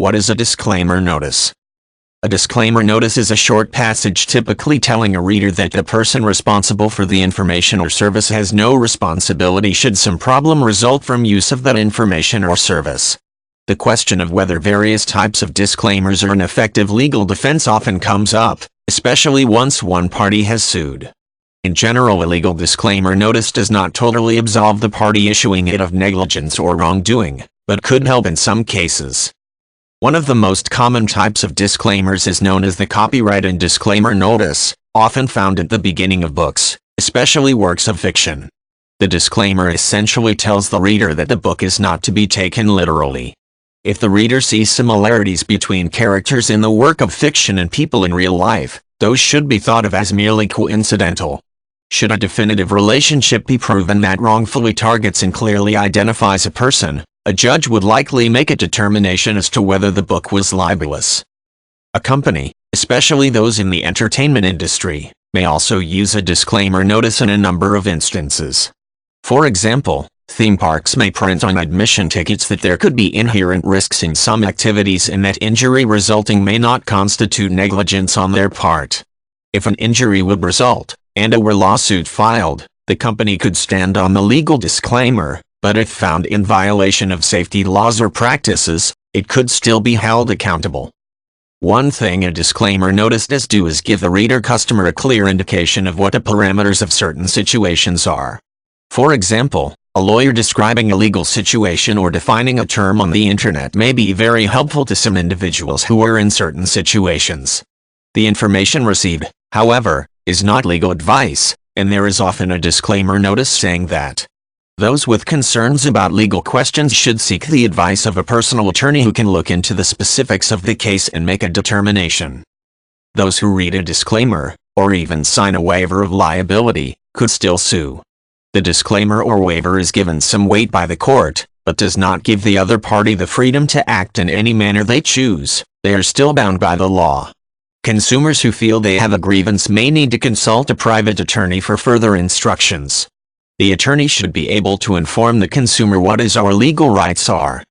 What is a disclaimer notice? A disclaimer notice is a short passage typically telling a reader that the person responsible for the information or service has no responsibility should some problem result from use of that information or service. The question of whether various types of disclaimers are an effective legal defense often comes up, especially once one party has sued. In general, a legal disclaimer notice does not totally absolve the party issuing it of negligence or wrongdoing, but could help in some cases. One of the most common types of disclaimers is known as the copyright and disclaimer notice, often found at the beginning of books, especially works of fiction. The disclaimer essentially tells the reader that the book is not to be taken literally. If the reader sees similarities between characters in the work of fiction and people in real life, those should be thought of as merely coincidental. Should a definitive relationship be proven that wrongfully targets and clearly identifies a person, a judge would likely make a determination as to whether the book was libelous. A company, especially those in the entertainment industry, may also use a disclaimer notice in a number of instances. For example, theme parks may print on admission tickets that there could be inherent risks in some activities and that injury resulting may not constitute negligence on their part. If an injury would result, and a lawsuit filed, the company could stand on the legal disclaimer, but if found in violation of safety laws or practices, it could still be held accountable. One thing a disclaimer notice does do is give the reader-customer a clear indication of what the parameters of certain situations are. For example, a lawyer describing a legal situation or defining a term on the internet may be very helpful to some individuals who are in certain situations. The information received, however, is not legal advice, and there is often a disclaimer notice saying that those with concerns about legal questions should seek the advice of a personal attorney who can look into the specifics of the case and make a determination. Those who read a disclaimer, or even sign a waiver of liability, could still sue. The disclaimer or waiver is given some weight by the court, but does not give the other party the freedom to act in any manner they choose. They are still bound by the law. Consumers who feel they have a grievance may need to consult a private attorney for further instructions. The attorney should be able to inform the consumer what our legal rights are,